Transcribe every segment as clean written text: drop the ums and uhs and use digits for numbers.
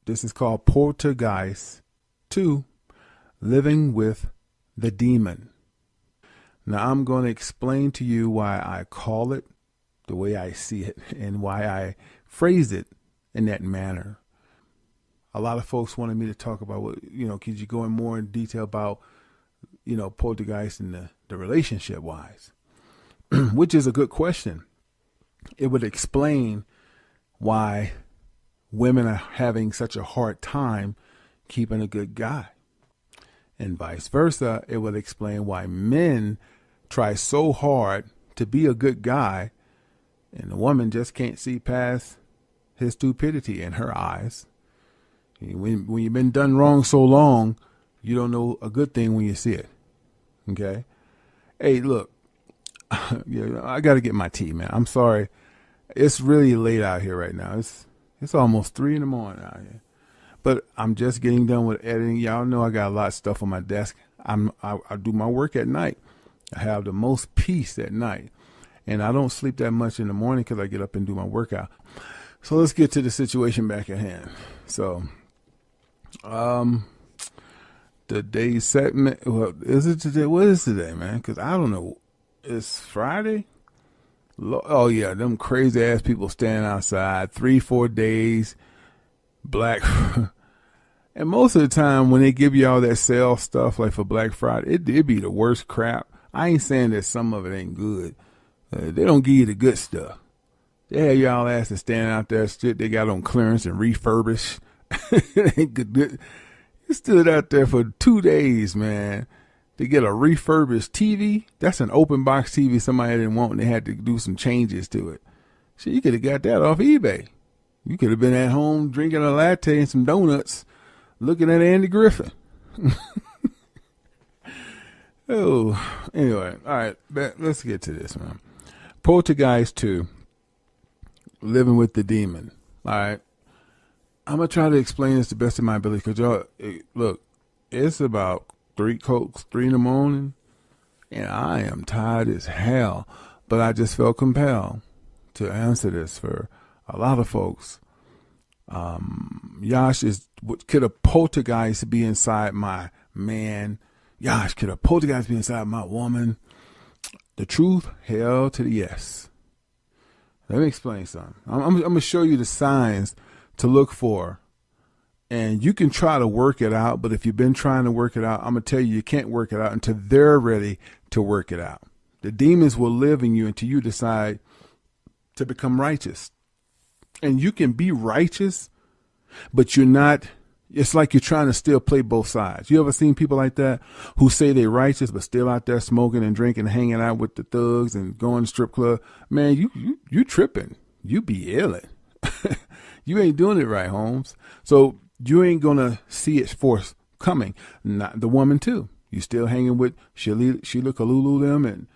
This is called Poltergeist 2, Living with the Demon. Now, I'm going to explain to you why I call it the way I see it and why I phrase it in that manner. A lot of folks wanted me to talk about what, could you go in more in detail about, poltergeist and the relationship wise, which is a good question. It would explain why women are having such a hard time keeping a good guy. And vice versa, it would explain why men try so hard to be a good guy and the woman just can't see past his stupidity in her eyes. When you've been done wrong so long, you don't know a good thing when you see it. Okay? Hey, look, I got to get my tea, man. I'm sorry. It's really late out here right now. It's almost 3 a.m. out here. But I'm just getting done with editing. Y'all know I got a lot of stuff on my desk. I do my work at night. I have the most peace at night. And I don't sleep that much in the morning because I get up and do my workout. So let's get to the situation back at hand. So, the day's segment. Well, is it today? What is today, man? Because I don't know. It's Friday. Oh yeah, them crazy ass people standing outside 3-4 days, black. And most of the time when they give you all that sale stuff like for Black Friday, it be the worst crap. I ain't saying that some of it ain't good. They don't give you the good stuff. They have y'all asses standing out there, shit they got on clearance and refurbished. It ain't good. You stood out there for 2 days, man, to get a refurbished TV. That's an open box TV somebody didn't want and they had to do some changes to it. Shit, you could have got that off eBay. You could have been at home drinking a latte and some donuts looking at Andy Griffin. Oh, anyway, all right, let's get to this, man. Poltergeist 2, Living with the Demon. All right. I'm going to try to explain this the best of my ability because, y'all, look, it's about 3 in the morning, and I am tired as hell. But I just felt compelled to answer this for a lot of folks. Yash, could a poltergeist be inside my man? Yash, could a poltergeist be inside my woman? The truth, hell to the yes. Let me explain something. I'm going to show you the signs to look for. And you can try to work it out, but if you've been trying to work it out, I'm going to tell you can't work it out until they're ready to work it out. The demons will live in you until you decide to become righteous. And you can be righteous, but you're not. It's like you're trying to still play both sides. You ever seen people like that who say they're righteous, but still out there smoking and drinking, hanging out with the thugs and going to strip club? Man, you tripping. You be illin'. You ain't doing it right, Holmes. So you ain't going to see its force coming. Not the woman, too. You still hanging with Sheila Kalulu them and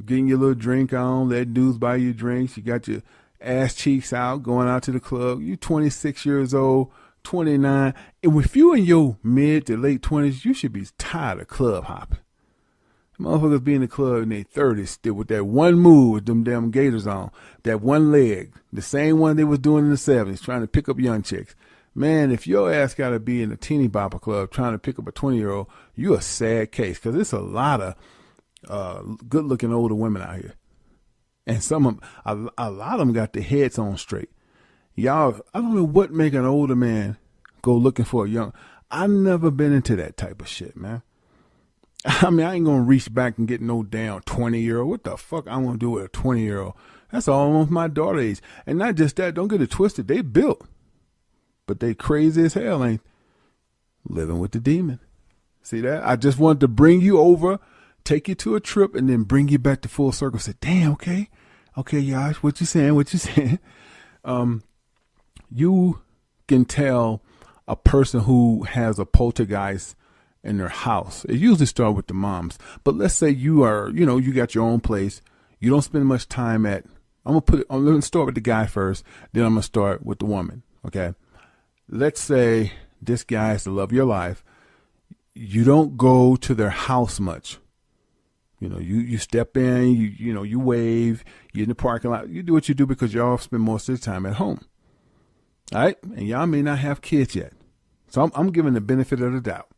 getting your little drink on, let dudes buy you drinks. You got your ass cheeks out, going out to the club. You 26 years old, 29. And if you in your mid to late 20s, you should be tired of club hopping. Motherfuckers be in the club in their 30s still with that one move with them damn gators on, that one leg, the same one they was doing in the 70s, trying to pick up young chicks. Man, if your ass got to be in a teeny bopper club trying to pick up a 20-year-old, you a sad case because it's a lot of good-looking older women out here. And some of them, a lot of them got their heads on straight. Y'all, I don't know what make an older man go looking for a young. I've never been into that type of shit, man. I mean, I ain't going to reach back and get no damn 20-year-old. What the fuck I'm going to do with a 20-year-old? That's almost my daughter's age. And not just that, don't get it twisted. They built. But they crazy as hell, ain't living with the demon. See that? I just wanted to bring you over, take you to a trip, and then bring you back to full circle. Say, damn, okay. Okay, Yash, what you saying? You can tell a person who has a poltergeist in their house. It usually starts with the moms. But let's say you are, you got your own place. You don't spend much time I'm going to start with the guy first. Then I'm going to start with the woman. Okay. Let's say this guy is the love of your life. You don't go to their house much. You step in, you wave, you're in the parking lot. You do what you do because y'all spend most of the time at home. All right. And y'all may not have kids yet. So I'm giving the benefit of the doubt.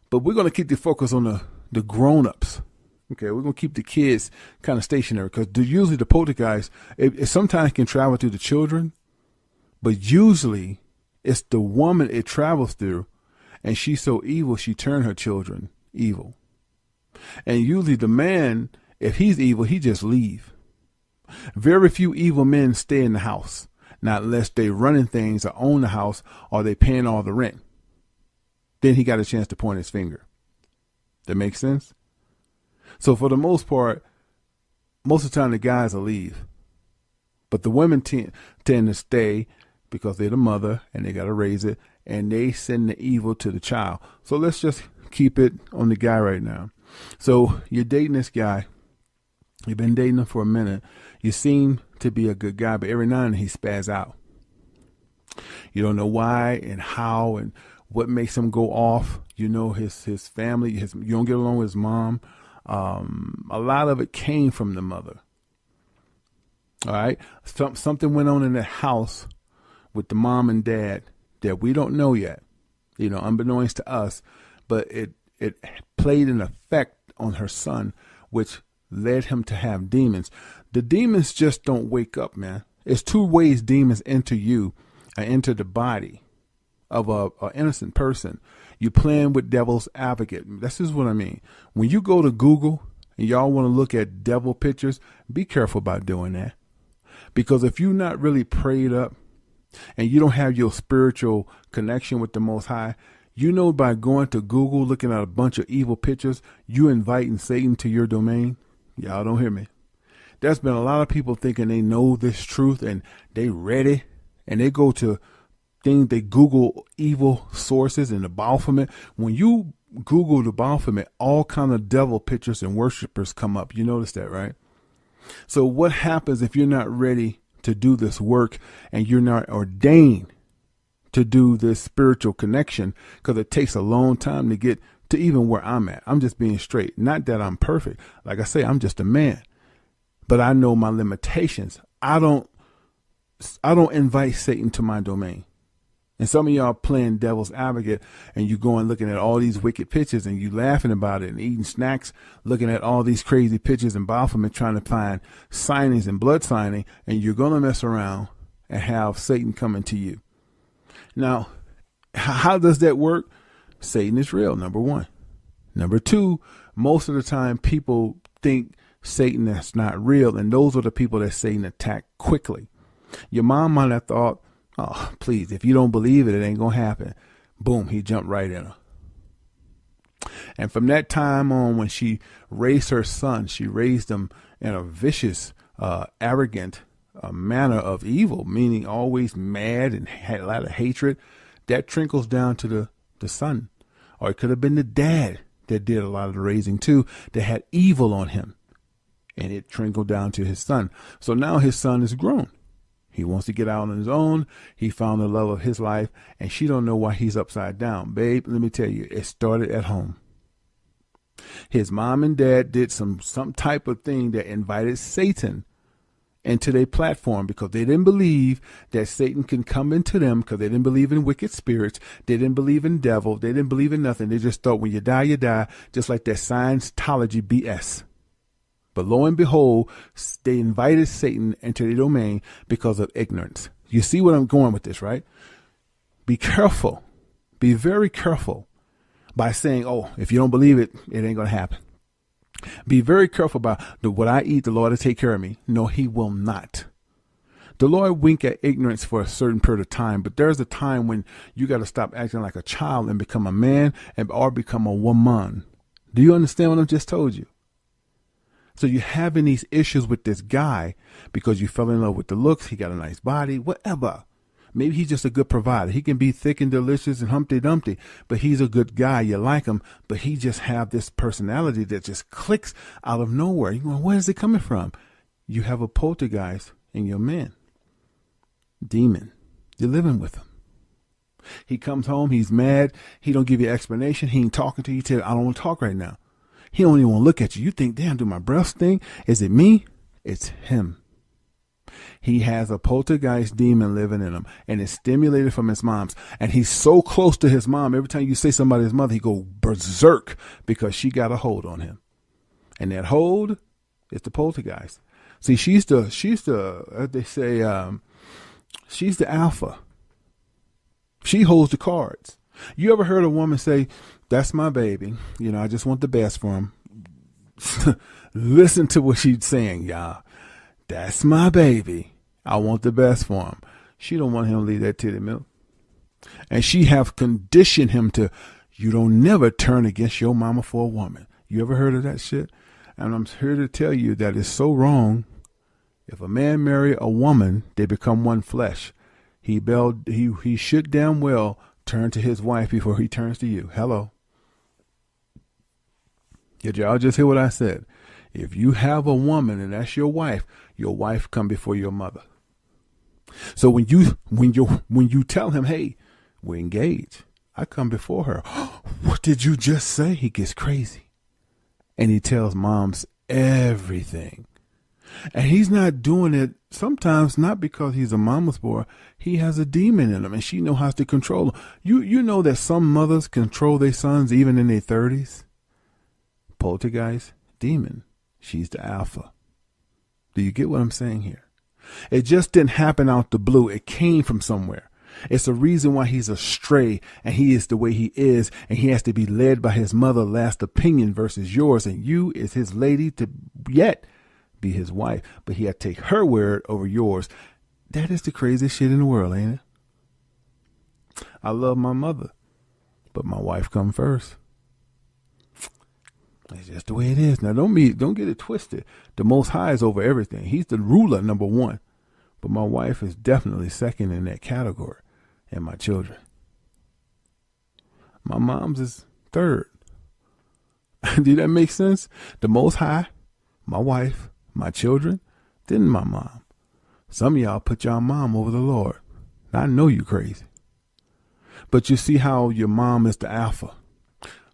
But we're going to keep the focus on the grown-ups. Okay, we're going to keep the kids kind of stationary because usually the poltergeist, it sometimes can travel through the children, but usually it's the woman it travels through, and she's so evil, she turned her children evil. And usually the man, if he's evil, he just leave. Very few evil men stay in the house, not unless they running things or own the house or they paying all the rent. Then he got a chance to point his finger. That makes sense? So for the most part, most of the time the guys will leave. But the women tend to stay because they're the mother and they got to raise it. And they send the evil to the child. So let's just keep it on the guy right now. So you're dating this guy. You've been dating him for a minute. You seem to be a good guy, but every now and then he spaz out. You don't know why and how and what makes him go off. You know his family. You don't get along with his mom. A lot of it came from the mother. All right. Something went on in the house with the mom and dad that we don't know yet, unbeknownst to us, but it played an effect on her son, which led him to have demons. The demons just don't wake up, man. It's two ways demons enter you and enter the body of a innocent person. You playing with devil's advocate. This is what I mean. When you go to Google and y'all want to look at devil pictures, be careful about doing that. Because if you're not really prayed up and you don't have your spiritual connection with the Most High, by going to Google, looking at a bunch of evil pictures, you inviting Satan to your domain. Y'all don't hear me. There's been a lot of people thinking they know this truth and they ready and they go to things, they Google evil sources and the Baphomet. When you Google the Baphomet, all kind of devil pictures and worshipers come up. You notice that, right? So what happens if you're not ready to do this work and you're not ordained to do this spiritual connection? Because it takes a long time to get to even where I'm at. I'm just being straight. Not that I'm perfect. Like I say, I'm just a man, but I know my limitations. I don't invite Satan to my domain. And some of y'all playing devil's advocate and you going looking at all these wicked pictures and you laughing about it and eating snacks, looking at all these crazy pictures and Baphomet trying to find signings and blood signing, and you're going to mess around and have Satan coming to you. Now, how does that work? Satan is real, number one. Number two, most of the time people think Satan is not real, and those are the people that Satan attacked quickly. Your mom might have thought, oh, please, if you don't believe it, it ain't going to happen. Boom, he jumped right in her. And from that time on, when she raised her son, she raised him in a vicious, arrogant manner of evil, meaning always mad and had a lot of hatred. That trickles down to the son. Or it could have been the dad that did a lot of the raising too, that had evil on him. And it trickled down to his son. So now his son is grown. He wants to get out on his own. He found the love of his life, and she don't know why he's upside down. Babe, let me tell you, it started at home. His mom and dad did some type of thing that invited Satan into their platform because they didn't believe that Satan can come into them, because they didn't believe in wicked spirits. They didn't believe in devil. They didn't believe in nothing. They just thought when you die, you die, just like that Scientology BS. But lo and behold, they invited Satan into their domain because of ignorance. You see what I'm going with this, right? Be careful. Be very careful by saying, oh, if you don't believe it, it ain't going to happen. Be very careful about what I eat, the Lord will take care of me. No, he will not. The Lord wink at ignorance for a certain period of time, but there's a time when you got to stop acting like a child and become a man or become a woman. Do you understand what I've just told you? So you're having these issues with this guy because you fell in love with the looks. He got a nice body, whatever. Maybe he's just a good provider. He can be thick and delicious and Humpty Dumpty, but he's a good guy. You like him, but he just have this personality that just clicks out of nowhere. You're going, where is it coming from? You have a poltergeist in your man. Demon. You're living with him. He comes home. He's mad. He don't give you an explanation. He ain't talking to you. He tell you, I don't want to talk right now. He don't even want to look at you. You think, damn, do my breath stink? Is it me? It's him. He has a poltergeist demon living in him, and it's stimulated from his mom's. And he's so close to his mom. Every time you say somebody's mother, he go berserk because she got a hold on him. And that hold is the poltergeist. See, she's the they say, she's the alpha. She holds the cards. You ever heard a woman say, "That's my baby. You know, I just want the best for him." Listen to what she's saying, y'all. That's my baby. I want the best for him. She don't want him to leave that titty milk. And she have conditioned him to, you don't never turn against your mama for a woman. You ever heard of that shit? And I'm here to tell you that it's so wrong. If a man marry a woman, they become one flesh. He should damn well turn to his wife before he turns to you. Hello. Did y'all just hear what I said? If you have a woman and that's your wife come before your mother. So when you tell him, hey, we're engaged, I come before her. What did you just say? He gets crazy. And he tells moms everything. And he's not doing it sometimes not because he's a mama's boy. He has a demon in him and she knows how to control him. You know that some mothers control their sons even in their 30s? Poltergeist, demon. She's the alpha. Do you get what I'm saying here? It just didn't happen out the blue. It came from somewhere. It's a reason why he's astray and he is the way he is, and he has to be led by his mother's last opinion versus yours, and you is his lady to yet be his wife, but he had to take her word over yours. That is the craziest shit in the world, ain't it? I love my mother, but my wife come first. It's just the way it is. Now, don't get it twisted. The Most High is over everything. He's the ruler, number one. But my wife is definitely second in that category, and my children. My mom's is third. Did that make sense? The Most High, my wife, my children, then my mom. Some of y'all put y'all mom over the Lord. I know you crazy. But you see how your mom is the alpha.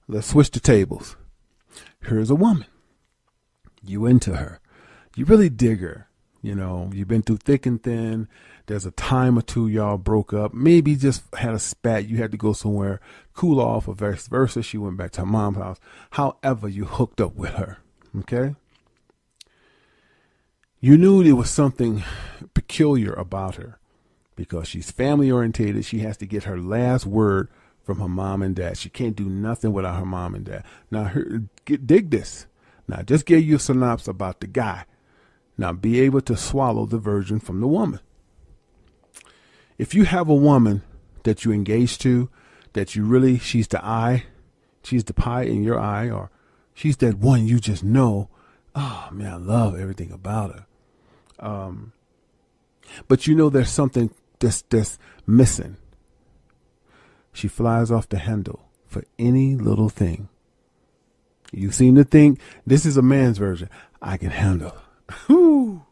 Let's switch the tables. Here's a woman. You into her. You really dig her. You know, you've been through thick and thin. There's a time or two y'all broke up. Maybe just had a spat. You had to go somewhere, cool off, or vice versa. She went back to her mom's house. However, you hooked up with her. Okay? You knew there was something peculiar about her because she's family orientated. She has to get her last word from her mom and dad. She can't do nothing without her mom and dad. Now, dig this. Now, I just gave you a synopsis about the guy. Now, be able to swallow the virgin from the woman. If you have a woman that you engaged to, that you really, she's the eye, she's the pie in your eye, or she's that one you just know, oh, man, I love everything about her. But you know there's something that's missing. She flies off the handle for any little thing. You seem to think this is a man's version. I can handle. Whew.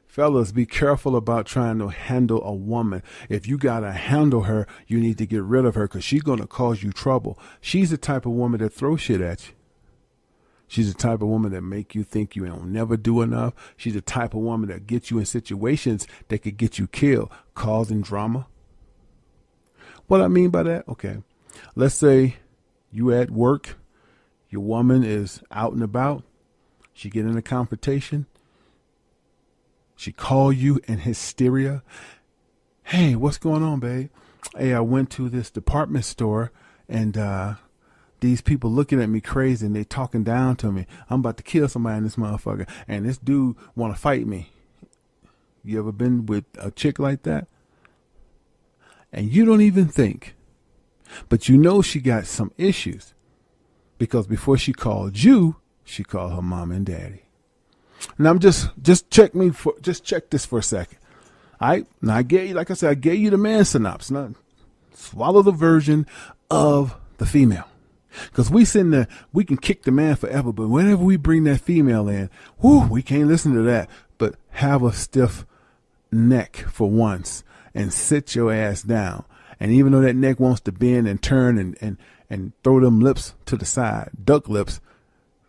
Fellas, be careful about trying to handle a woman. If you got to handle her, you need to get rid of her because she's going to cause you trouble. She's the type of woman that throws shit at you. She's the type of woman that make you think you don't never do enough. She's the type of woman that gets you in situations that could get you killed, causing drama. What I mean by that? Okay. Let's say you at work, your woman is out and about. She get in a confrontation. She call you in hysteria. Hey, what's going on, babe? Hey, I went to this department store and these people looking at me crazy and they talking down to me. I'm about to kill somebody in this motherfucker. And this dude want to fight me. You ever been with a chick like that? And you don't even think. But you know she got some issues. Because before she called you, she called her mom and daddy. Now I'm just check this for a second. All right. Now I gave you, like I said, I gave you the man synopsis. Now swallow the version of the female. Because we can kick the man forever, but whenever we bring that female in, we can't listen to that. But have a stiff neck for once and sit your ass down. And even though that neck wants to bend and turn and throw them lips to the side, duck lips,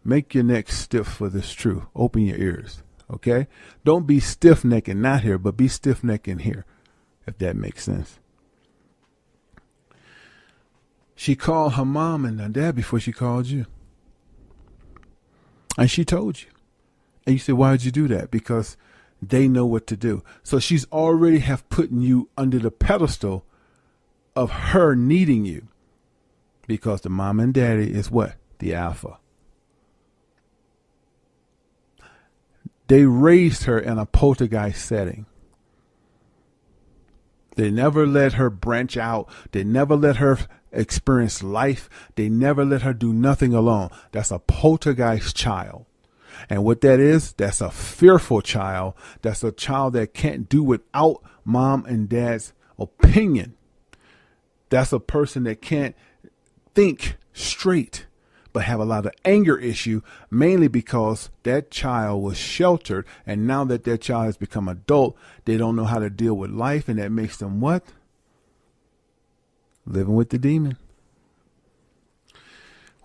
make your neck stiff for this truth. Open your ears. Okay? Don't be stiff-necked and not here, but be stiff-necked in here, if that makes sense. She called her mom and her dad before she called you. And she told you. And you said, why did you do that? Because they know what to do. So she's already have put you under the pedestal of her needing you. Because the mom and daddy is what? The alpha. They raised her in a poltergeist setting. They never let her branch out. They never let her experience life. They never let her do nothing alone. That's a poltergeist child. And what that is, that's a fearful child. That's a child that can't do without mom and dad's opinion. That's a person that can't think straight, but have a lot of anger issue, mainly because that child was sheltered. And now that child has become adult, they don't know how to deal with life. And that makes them what? Living with the demon.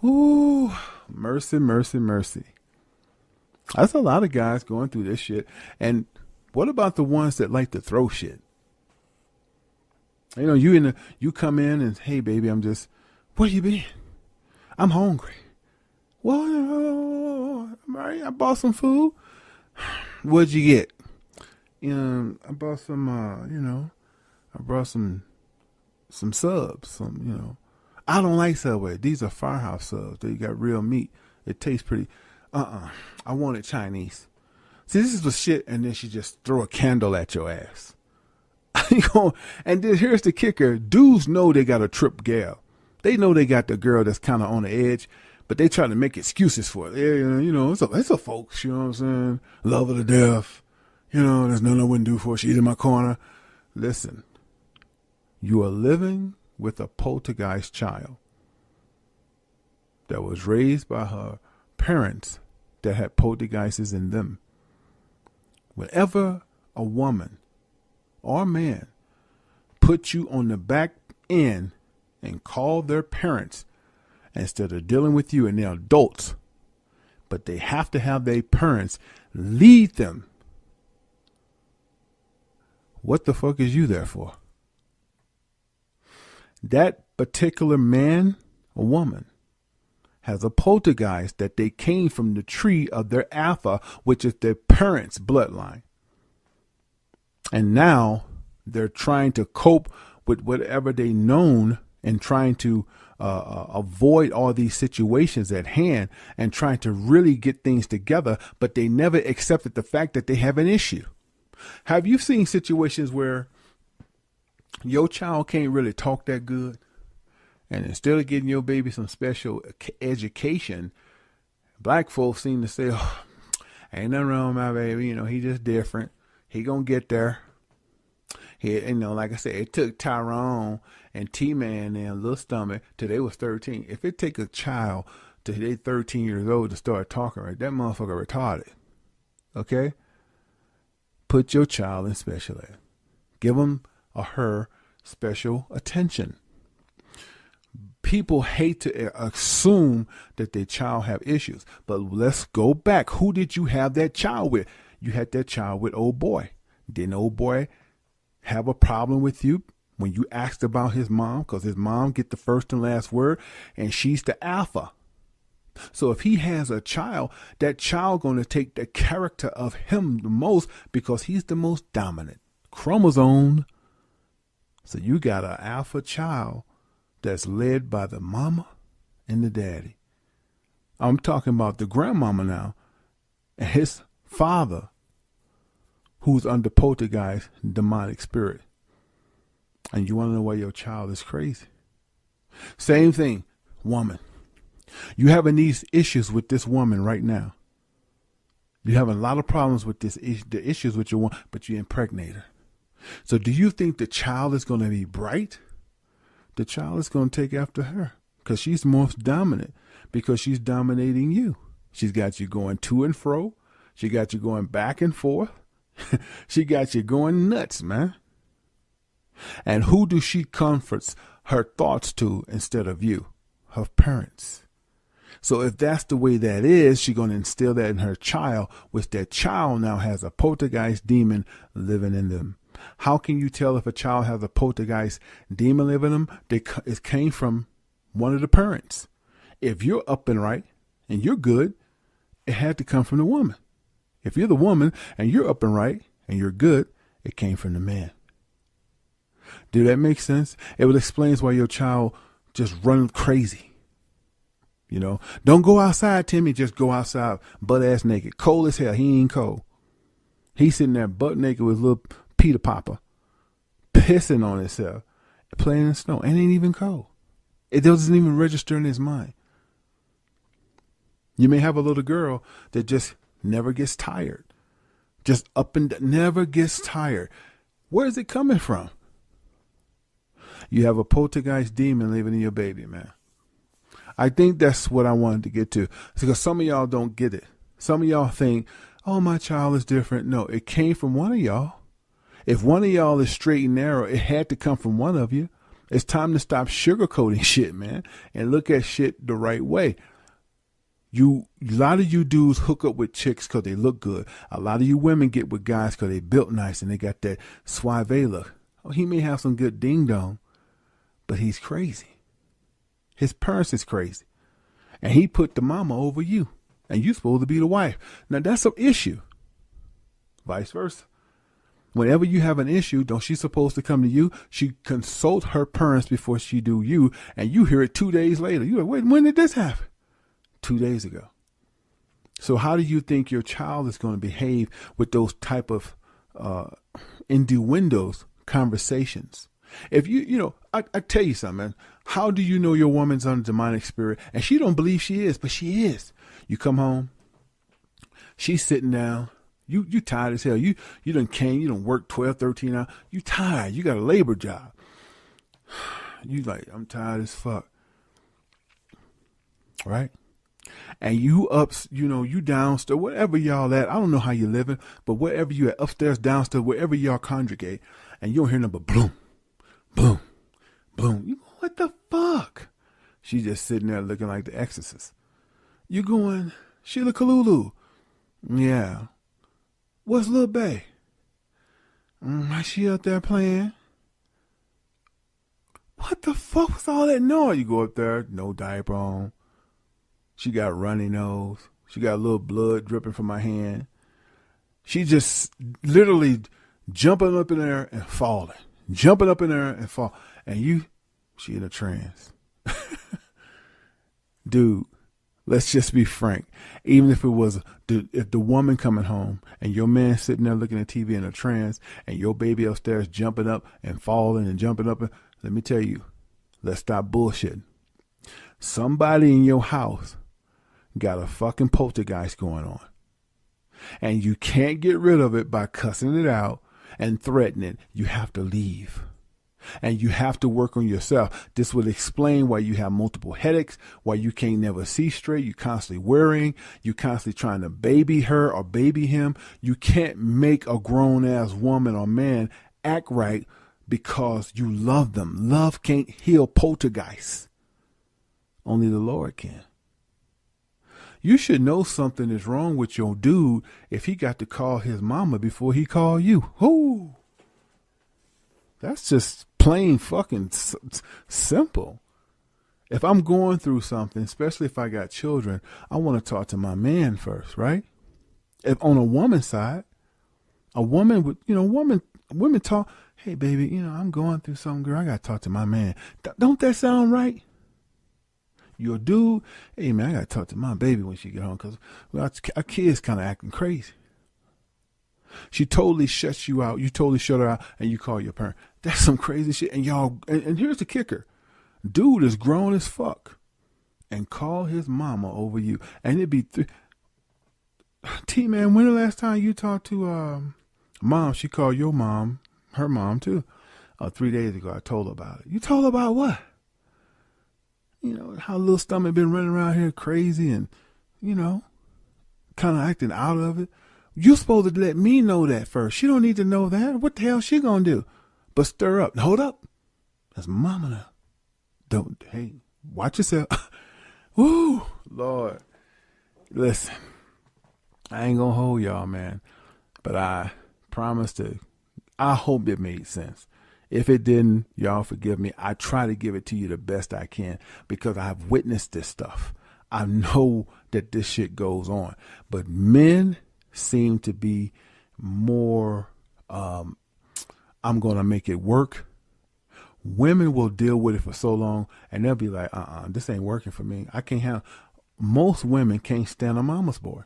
Ooh, mercy, mercy, mercy. That's a lot of guys going through this shit. And what about the ones that like to throw shit? You know, you come in and, hey baby, where you been? I'm hungry. Well, I'm all right. I bought some food. What'd you get? I bought some, I brought some subs, I don't like Subway. These are Firehouse subs. They got real meat. It tastes pretty. I wanted Chinese. See, this is the shit, and then she just throw a candle at your ass. And then here's the kicker. Dudes know they got a trip gal. They know they got the girl that's kind of on the edge, but they try to make excuses for it. Yeah, it's a folks, you know what I'm saying? Love her to death. There's nothing I wouldn't do for her. She's in my corner. Listen, you are living with a poltergeist child that was raised by her parents that had poltergeists in them. Whenever a woman or man put you on the back end and call their parents instead of dealing with you, and they're adults, but they have to have their parents lead them, what the fuck is you there for? That particular man or woman has a poltergeist that they came from the tree of their alpha, which is their parents' bloodline. And now they're trying to cope with whatever they known and trying to avoid all these situations at hand and trying to really get things together, but they never accepted the fact that they have an issue. Have you seen situations where your child can't really talk that good, and instead of getting your baby some special education, black folks seem to say, oh, ain't nothing wrong with my baby, he just different, he gonna get there. He, like I said, it took Tyrone and T-Man and Little Stomach till they was 13. If it take a child till they 13 years old to start talking right, that motherfucker retarded. Okay? Put your child in special ed. Give him or her special attention. People hate to assume that their child have issues, but let's go back. Who did you have that child with? You had that child with old boy. Didn't old boy have a problem with you when you asked about his mom? Because his mom get the first and last word, and she's the alpha. So if he has a child, that child going to take the character of him the most because he's the most dominant chromosome. So you got an alpha child that's led by the mama and the daddy. I'm talking about the grandmama now and his father, who's under poltergeist demonic spirit. And you want to know why your child is crazy? Same thing, woman. You having these issues with this woman right now. You're having a lot of problems with the issues with your woman, but you impregnate her. So do you think the child is going to be bright? The child is going to take after her because she's most dominant, because she's dominating you. She's got you going to and fro. She got you going back and forth. She got you going nuts, man. And who do she comforts her thoughts to instead of you? Her parents. So if that's the way that is, she's going to instill that in her child, which that child now has a poltergeist demon living in them. How can you tell if a child has a poltergeist demon living in them? It came from one of the parents. If you're up and right and you're good, it had to come from the woman. If you're the woman and you're up and right and you're good, it came from the man. Do that make sense? It would explain why your child just runs crazy. You know, don't go outside, Timmy. Just go outside butt ass naked. Cold as hell. He ain't cold. He's sitting there butt naked with little Peter Popper, pissing on himself, playing in the snow. And it ain't even cold. It doesn't even register in his mind. You may have a little girl that just never gets tired. Just up and down, never gets tired. Where is it coming from? You have a poltergeist demon living in your baby, man. I think that's what I wanted to get to. Because some of y'all don't get it. Some of y'all think, oh, my child is different. No, it came from one of y'all. If one of y'all is straight and narrow, it had to come from one of you. It's time to stop sugarcoating shit, man, and look at shit the right way. A lot of you dudes hook up with chicks because they look good. A lot of you women get with guys because they built nice and they got that suave look. Oh, he may have some good ding dong, but he's crazy. His parents is crazy. And he put the mama over you. And you supposed to be the wife. Now that's an issue. Vice versa. Whenever you have an issue, don't she supposed to come to you? She consult her parents before she do you. And you hear it 2 days later. You're like, wait, when did this happen? 2 days ago. So how do you think your child is going to behave with those type of innuendos conversations? If I tell you something, man. How do you know your woman's under demonic spirit? And she don't believe she is, but she is. You come home, she's sitting down. You tired as hell. You done work 12, 13 hours. You tired. You got a labor job. You like, I'm tired as fuck. Right? And you you downstairs, wherever y'all at. I don't know how you living, but wherever you at, upstairs, downstairs, wherever y'all congregate, and you don't hear nothing but boom, boom, boom. You go, what the fuck? She's just sitting there looking like the Exorcist. You going, Sheila Kalulu? Yeah. What's Lil Bay? She out there playing? What the fuck was all that noise? You go up there, no diaper on. She got runny nose. She got a little blood dripping from my hand. She just literally jumping up in there and falling. Jumping up in there and fall. And she in a trance. Dude, let's just be frank. Even if if the woman coming home and your man sitting there looking at TV in a trance and your baby upstairs jumping up and falling and jumping up, let me tell you, let's stop bullshitting. Somebody in your house got a fucking poltergeist going on. And you can't get rid of it by cussing it out and threatening. You have to leave. And you have to work on yourself. This would explain why you have multiple headaches, why you can't never see straight. You're constantly worrying. You're constantly trying to baby her or baby him. You can't make a grown-ass woman or man act right because you love them. Love can't heal poltergeists. Only the Lord can. You should know something is wrong with your dude if he got to call his mama before he called you. Whoo! That's just plain fucking simple. If I'm going through something, especially if I got children, I want to talk to my man first, right? If on a woman's side, a woman would, women talk, hey baby, I'm going through something, girl. I got to talk to my man. Don't that sound right? You're a dude, hey man, I got to talk to my baby when she get home because our kid's kind of acting crazy. She totally shuts you out. You totally shut her out and you call your parent. That's some crazy shit. And y'all, and here's the kicker. Dude is grown as fuck and call his mama over you. And it'd be T-Man, when the last time you talked to mom? She called your mom, her mom too. 3 days ago, I told her about it. You told her about what? How little stomach been running around here crazy and, kind of acting out of it. You're supposed to let me know that first. She don't need to know that. What the hell she gonna do? But stir up. Hold up. That's mama now. Hey, watch yourself. Woo, Lord. Listen, I ain't gonna hold y'all, man. But I promise to, I hope it made sense. If it didn't, y'all forgive me. I try to give it to you the best I can because I've witnessed this stuff. I know that this shit goes on. But men seem to be more, I'm going to make it work. Women will deal with it for so long and they'll be like, this ain't working for me. I can't have. Most women can't stand a mama's boy.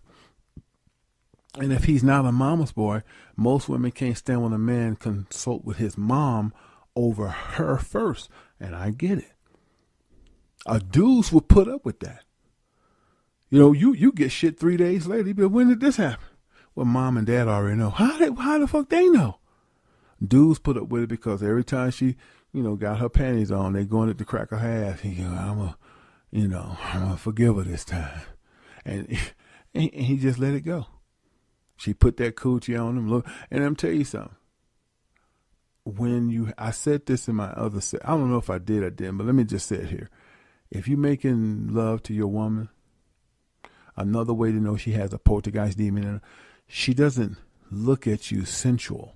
And if he's not a mama's boy, most women can't stand when a man consult with his mom over her first. And I get it. Dudes will put up with that. You know, you get shit 3 days later. You be like, when did this happen? Well, mom and dad already know. How the fuck they know? Dudes put up with it because every time she, got her panties on, they going at the crack of her ass. I'm gonna forgive her this time. And he just let it go. She put that coochie on him. Look, and I'm tell you something. I said this in my other set. I don't know if I did or didn't, but let me just say it here. If you're making love to your woman, another way to know she has a poltergeist demon in her, she doesn't look at you sensual.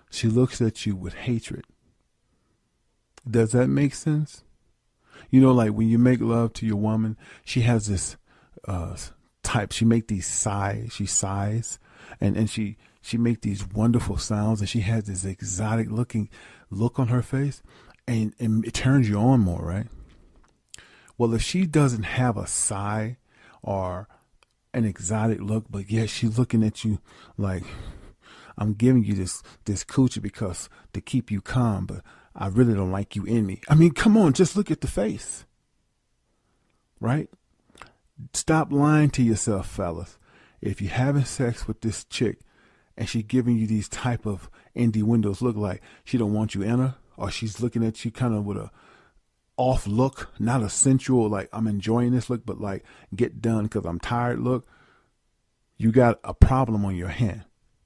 She looks at you with hatred. Does that make sense? Like when you make love to your woman, she has this type. She make these sighs. She sighs, and she make these wonderful sounds, and she has this exotic looking look on her face, and it turns you on more, right? Well, if she doesn't have a sigh or an exotic look, but yet she's looking at you like, I'm giving you this coochie because to keep you calm, but I really don't like you in me. I mean, come on, just look at the face, right? Stop lying to yourself, fellas. If you're having sex with this chick and she's giving you these type of innuendos, look like she don't want you in her, or she's looking at you kind of with a off look, not a sensual, like I'm enjoying this look, but like get done because I'm tired look, you got a problem on your hand.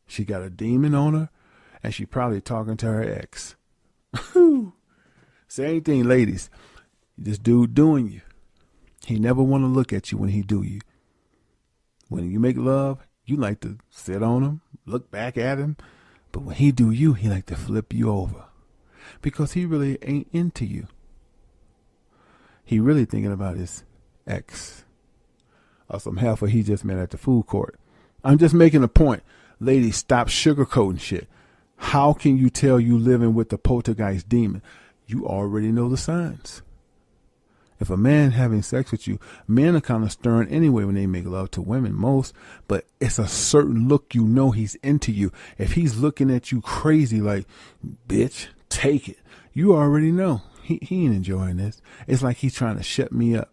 She got a demon on her, and she probably talking to her ex. Same thing, ladies. This dude doing you. He never want to look at you when he do you. When you make love, you like to sit on him, look back at him. But when he do you, he like to flip you over. Because he really ain't into you. He really thinking about his ex. Or some heifer he just met at the food court. I'm just making a point. Ladies, stop sugarcoating shit. How can you tell you living with the poltergeist demon? You already know the signs. If a man having sex with you, men are kind of stern anyway when they make love to women, most, but it's a certain look he's into you. If he's looking at you crazy like, bitch, take it, you already know he ain't enjoying this. It's like he's trying to shut me up.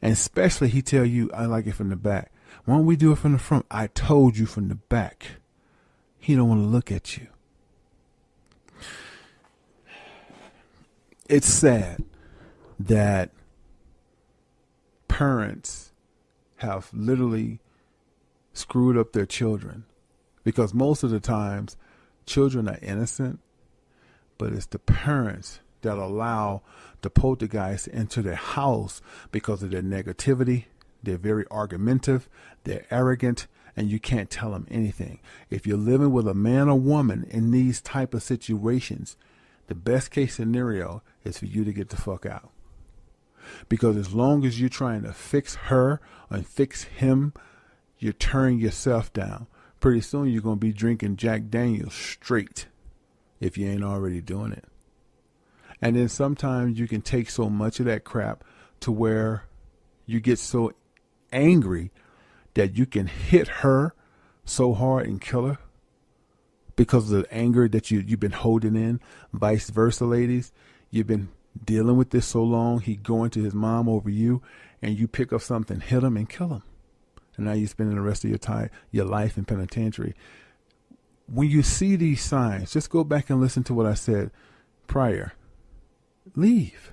And especially he tell you, I like it from the back. Why don't we do it from the front? I told you from the back. He don't want to look at you. It's sad that parents have literally screwed up their children, because most of the times children are innocent, but it's the parents that allow the poltergeist into their house because of their negativity. They're very argumentative, they're arrogant, and you can't tell them anything. If you're living with a man or woman in these type of situations, the best case scenario is for you to get the fuck out. Because as long as you're trying to fix her and fix him, you're tearing yourself down. Pretty soon you're going to be drinking Jack Daniels straight if you ain't already doing it. And then sometimes you can take so much of that crap to where you get so angry that you can hit her so hard and kill her because of the anger that you've been holding in. Vice versa, ladies. You've been dealing with this so long, he going to his mom over you, and you pick up something, hit him, and kill him. And now you're spending the rest of your life in penitentiary. When you see these signs, just go back and listen to what I said prior. Leave.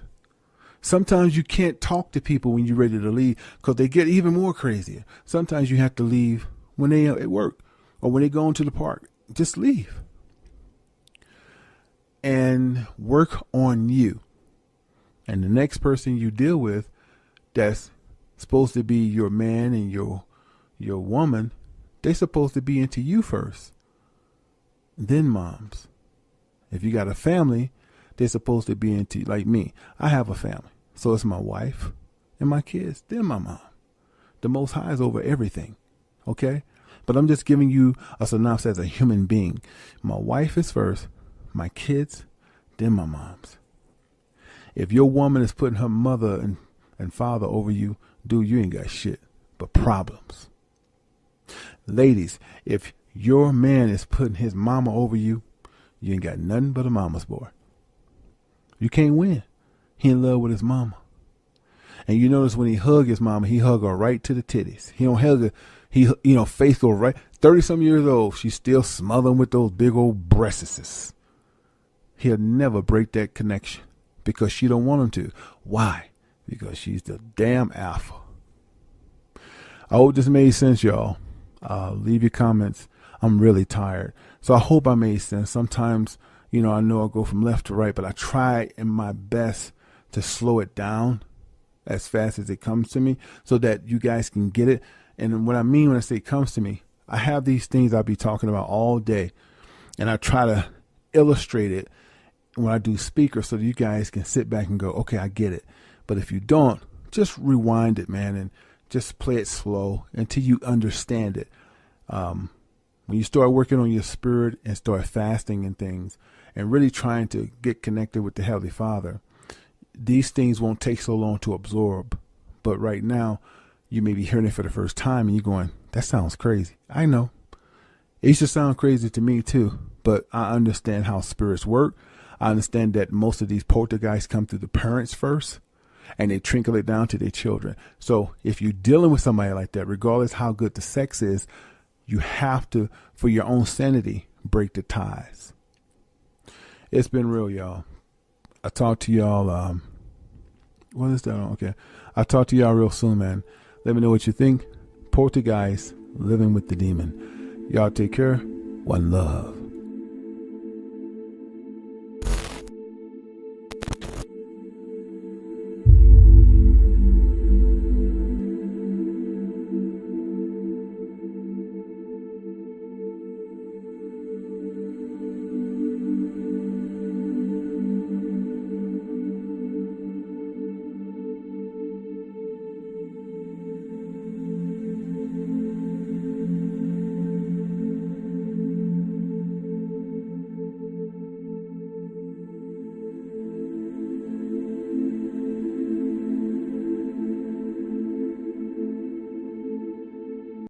Sometimes you can't talk to people when you're ready to leave because they get even more crazier. Sometimes you have to leave when they at work or when they go into the park. Just leave. And work on you. And the next person you deal with that's supposed to be your man and your woman, they supposed to be into you first. Then moms. If you got a family, they're supposed to be into, like me. I have a family. So it's my wife and my kids, then my mom. The Most High is over everything. Okay? But I'm just giving you a synopsis as a human being. My wife is first, my kids, then my moms. If your woman is putting her mother and father over you, dude, you ain't got shit but problems. Ladies, if your man is putting his mama over you, you ain't got nothing but a mama's boy. You can't win. He in love with his mama. And you notice when he hug his mama, he hug her right to the titties. He don't hug her. Face go right. 30-some years old, she's still smothering with those big old breasts. He'll never break that connection because she don't want him to. Why? Because she's the damn alpha. I hope this made sense, y'all. Leave your comments. I'm really tired. So I hope I made sense. Sometimes, I know I go from left to right, but I try in my best to slow it down as fast as it comes to me so that you guys can get it. And what I mean when I say it comes to me, I have these things I'll be talking about all day, and I try to illustrate it when I do speakers so that you guys can sit back and go, okay, I get it. But if you don't, just rewind it, man, and just play it slow until you understand it. When you start working on your spirit and start fasting and things and really trying to get connected with the Heavenly Father, these things won't take so long to absorb. But right now, you may be hearing it for the first time and you're going, that sounds crazy. I know. It used to sound crazy to me too, but I understand how spirits work. I understand that most of these poltergeists come through the parents first and they trickle it down to their children. So if you're dealing with somebody like that, regardless how good the sex is, you have to, for your own sanity, break the ties. It's been real, y'all. I talk to y'all. What is that on? Okay. I'll talk to y'all real soon, man. Let me know what you think. Poltergeist, living with the demon. Y'all take care. One love.